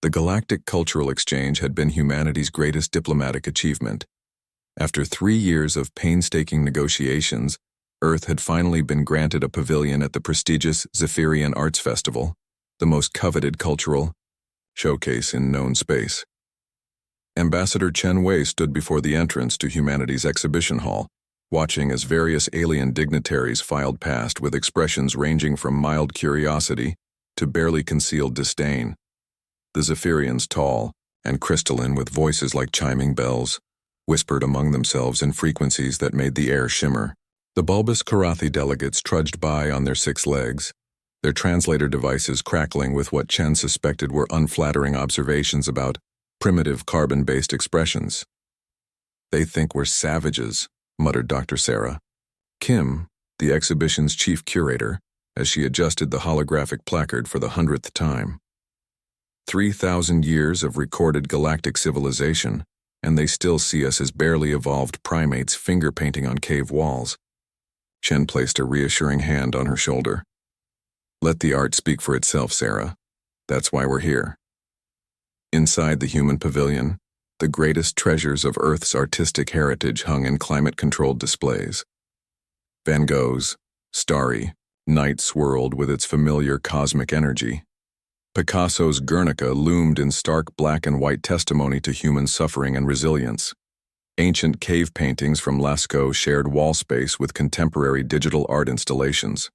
The galactic cultural exchange had been humanity's greatest diplomatic achievement. After 3 years of painstaking negotiations, Earth had finally been granted a pavilion at the prestigious Zephyrian Arts Festival, the most coveted cultural showcase in known space. Ambassador Chen Wei stood before the entrance to humanity's exhibition hall, watching as various alien dignitaries filed past with expressions ranging from mild curiosity to barely concealed disdain. The Zephyrians, tall and crystalline with voices like chiming bells, whispered among themselves in frequencies that made the air shimmer. The bulbous Karathi delegates trudged by on their 6 legs, their translator devices crackling with what Chen suspected were unflattering observations about primitive carbon-based expressions. "They think we're savages," muttered Dr. Sarah. Kim, the exhibition's chief curator, as she adjusted the holographic placard for the 100th time. 3,000 years of recorded galactic civilization, and they still see us as barely evolved primates finger-painting on cave walls. Chen placed a reassuring hand on her shoulder. "Let the art speak for itself, Sarah. That's why we're here." Inside the human pavilion, the greatest treasures of Earth's artistic heritage hung in climate-controlled displays. Van Gogh's starry night swirled with its familiar cosmic energy. Picasso's Guernica loomed in stark black and white testimony to human suffering and resilience. Ancient cave paintings from Lascaux shared wall space with contemporary digital art installations.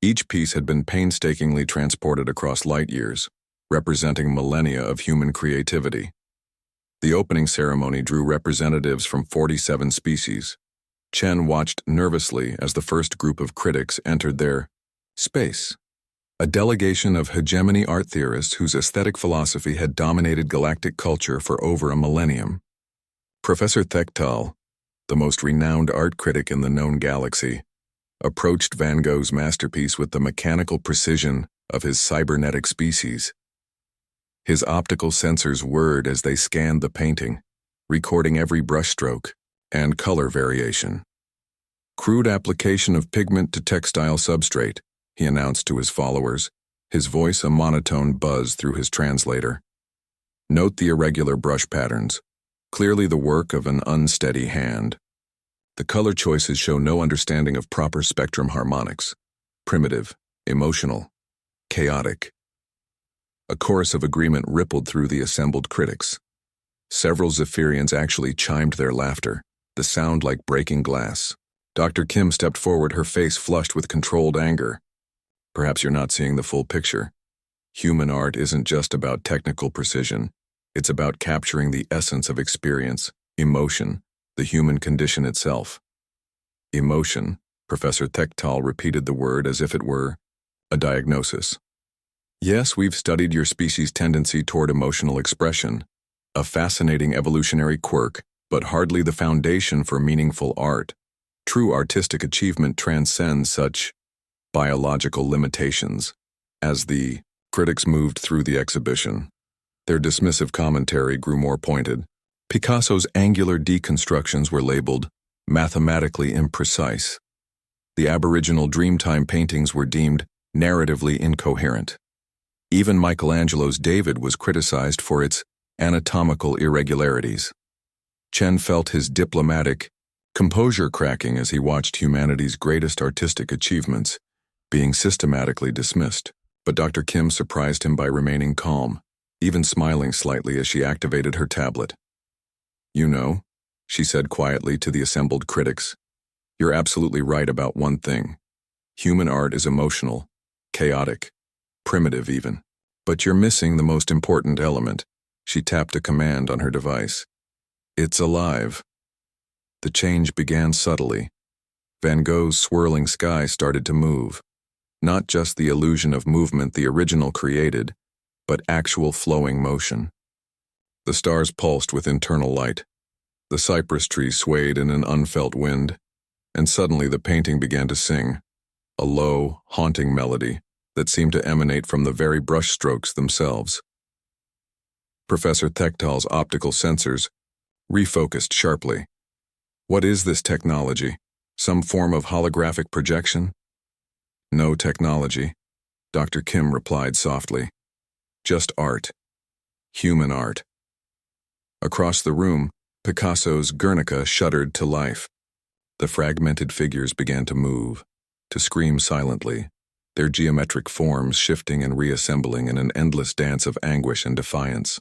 Each piece had been painstakingly transported across light years, representing millennia of human creativity. The opening ceremony drew representatives from 47 species. Chen watched nervously as the first group of critics entered their space. A delegation of hegemony art theorists whose aesthetic philosophy had dominated galactic culture for over a millennium. Professor Thektal, the most renowned art critic in the known galaxy, approached Van Gogh's masterpiece with the mechanical precision of his cybernetic species. His optical sensors whirred as they scanned the painting, recording every brushstroke and color variation. "Crude application of pigment to textile substrate," he announced to his followers, his voice a monotone buzz through his translator. "Note the irregular brush patterns, clearly the work of an unsteady hand. The color choices show no understanding of proper spectrum harmonics. Primitive, emotional, chaotic." A chorus of agreement rippled through the assembled critics. Several Zephyrians actually chimed their laughter, the sound like breaking glass. Dr. Kim stepped forward, her face flushed with controlled anger. "Perhaps you're not seeing the full picture. Human art isn't just about technical precision. It's about capturing the essence of experience, emotion, the human condition itself." Emotion, Professor Thektal repeated the word as if it were a diagnosis. "Yes, we've studied your species' tendency toward emotional expression, a fascinating evolutionary quirk, but hardly the foundation for meaningful art. True artistic achievement transcends such biological limitations." As the critics moved through the exhibition, their dismissive commentary grew more pointed. Picasso's angular deconstructions were labeled mathematically imprecise. The Aboriginal Dreamtime paintings were deemed narratively incoherent. Even Michelangelo's David was criticized for its anatomical irregularities. Chen felt his diplomatic composure cracking as he watched humanity's greatest artistic achievements being systematically dismissed. But Dr. Kim surprised him by remaining calm, even smiling slightly as she activated her tablet. "You know," she said quietly to the assembled critics, "you're absolutely right about one thing. Human art is emotional, chaotic, primitive even. But you're missing the most important element." She tapped a command on her device. "It's alive." The change began subtly. Van Gogh's swirling sky started to move. Not just the illusion of movement the original created, but actual flowing motion. The stars pulsed with internal light. The cypress trees swayed in an unfelt wind, and suddenly the painting began to sing, a low, haunting melody that seemed to emanate from the very brushstrokes themselves. Professor Thektal's optical sensors refocused sharply. "What is this technology? Some form of holographic projection?" "No technology," Dr. Kim replied softly. "Just art. Human art. Across the room, Picasso's Guernica shuddered to life. The fragmented figures began to move, to scream silently, their geometric forms shifting and reassembling in an endless dance of anguish and defiance.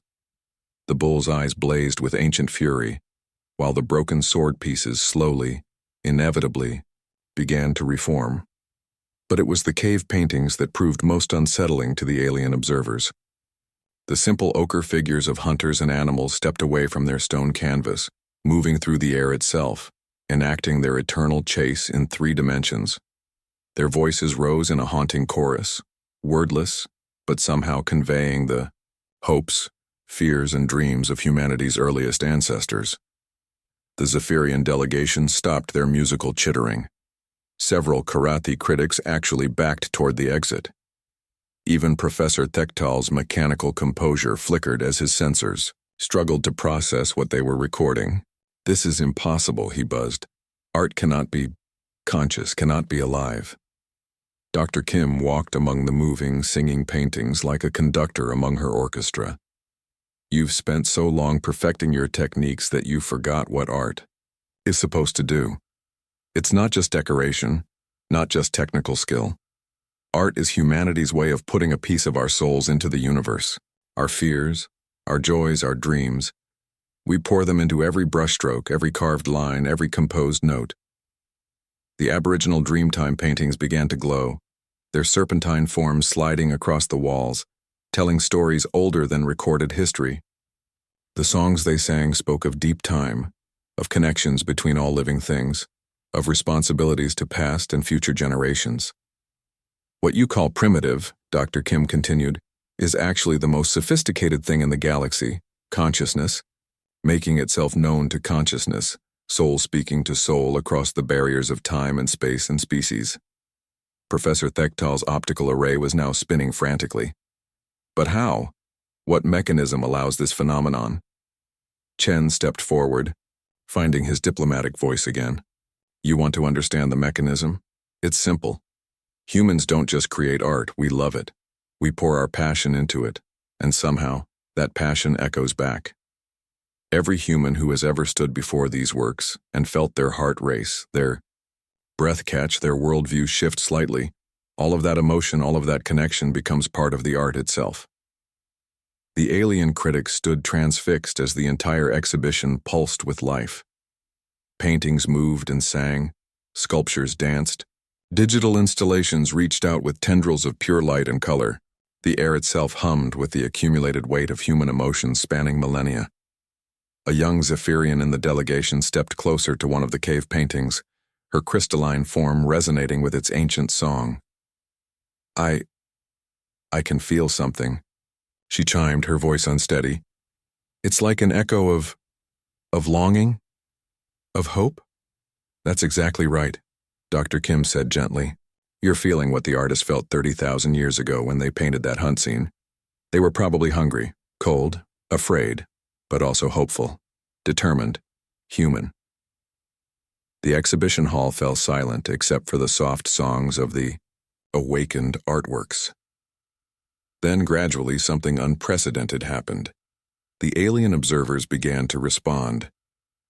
The bull's eyes blazed with ancient fury, while the broken sword pieces slowly, inevitably, began to reform. But it was the cave paintings that proved most unsettling to the alien observers. The simple ochre figures of hunters and animals stepped away from their stone canvas, moving through the air itself, enacting their eternal chase in 3 dimensions. Their voices rose in a haunting chorus, wordless, but somehow conveying the hopes, fears, and dreams of humanity's earliest ancestors. The Zephyrian delegation stopped their musical chittering. Several Karathi critics actually backed toward the exit. Even Professor Thektal's mechanical composure flickered as his sensors struggled to process what they were recording. "This is impossible," he buzzed. "Art cannot be conscious, cannot be alive." Dr. Kim walked among the moving, singing paintings like a conductor among her orchestra. "You've spent so long perfecting your techniques that you forgot what art is supposed to do. It's not just decoration, not just technical skill. Art is humanity's way of putting a piece of our souls into the universe. Our fears, our joys, our dreams. We pour them into every brushstroke, every carved line, every composed note." The Aboriginal Dreamtime paintings began to glow, their serpentine forms sliding across the walls, telling stories older than recorded history. The songs they sang spoke of deep time, of connections between all living things, of responsibilities to past and future generations. "What you call primitive," Dr. Kim continued, "is actually the most sophisticated thing in the galaxy, consciousness, making itself known to consciousness, soul speaking to soul across the barriers of time and space and species." Professor Thektal's optical array was now spinning frantically. "But how? What mechanism allows this phenomenon?" Chen stepped forward, finding his diplomatic voice again. "You want to understand the mechanism? It's simple. Humans don't just create art, we love it. We pour our passion into it, and somehow, that passion echoes back. Every human who has ever stood before these works and felt their heart race, their breath catch, their worldview shift slightly, all of that emotion, all of that connection becomes part of the art itself." The alien critics stood transfixed as the entire exhibition pulsed with life. Paintings moved and sang, sculptures danced, digital installations reached out with tendrils of pure light and color. The air itself hummed with the accumulated weight of human emotions spanning millennia. A young Zephyrian in the delegation stepped closer to one of the cave paintings, her crystalline form resonating with its ancient song. I can feel something," she chimed, her voice unsteady. "It's like an echo of longing, of hope." "That's exactly right," Dr. Kim said gently. "You're feeling what the artist felt 30,000 years ago when they painted that hunt scene. They were probably hungry, cold, afraid, but also hopeful, determined, human." The exhibition hall fell silent except for the soft songs of the awakened artworks. Then gradually something unprecedented happened. The alien observers began to respond.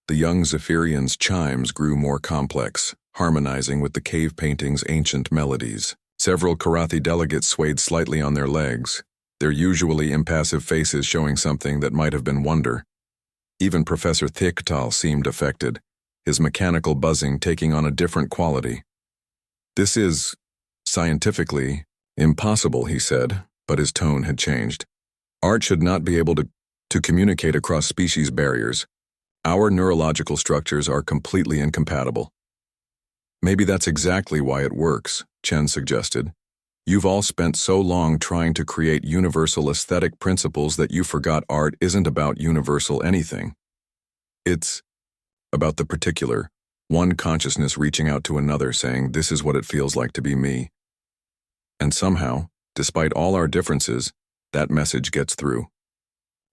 The young Zephyrian's chimes grew more complex, harmonizing with the cave painting's ancient melodies. Several Karathi delegates swayed slightly on their legs, their usually impassive faces showing something that might have been wonder. Even Professor Thektal seemed affected, his mechanical buzzing taking on a different quality. "This is, scientifically, impossible," he said, but his tone had changed. "Art should not be able to communicate across species barriers. Our neurological structures are completely incompatible." "Maybe that's exactly why it works," Chen suggested. "You've all spent so long trying to create universal aesthetic principles that you forgot art isn't about universal anything. It's about the particular, one consciousness reaching out to another saying, 'This is what it feels like to be me.' And somehow, despite all our differences, that message gets through."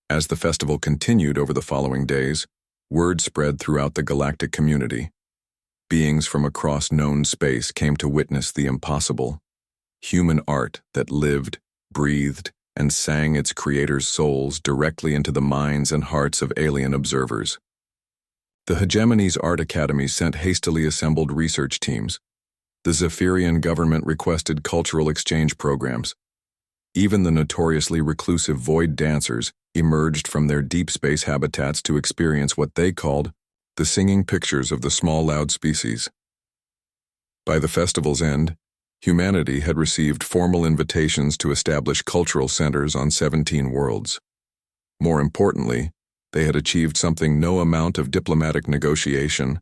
As the festival continued over the following days, word spread throughout the galactic community. Beings from across known space came to witness the impossible. Human art that lived, breathed, and sang its creators' souls directly into the minds and hearts of alien observers. The hegemony's art academies sent hastily assembled research teams. The Zephyrian government requested cultural exchange programs. Even the notoriously reclusive void dancers emerged from their deep space habitats to experience what they called the singing pictures of the small loud species. By the festival's end, humanity had received formal invitations to establish cultural centers on 17 worlds. More importantly, they had achieved something no amount of diplomatic negotiation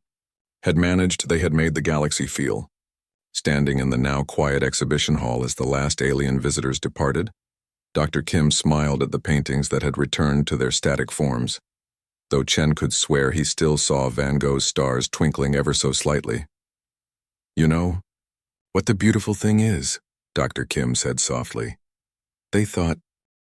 had managed. They had made the galaxy feel. Standing in the now quiet exhibition hall as the last alien visitors departed, Dr. Kim smiled at the paintings that had returned to their static forms, though Chen could swear he still saw Van Gogh's stars twinkling ever so slightly. "You know, what the beautiful thing is," Dr. Kim said softly. "They thought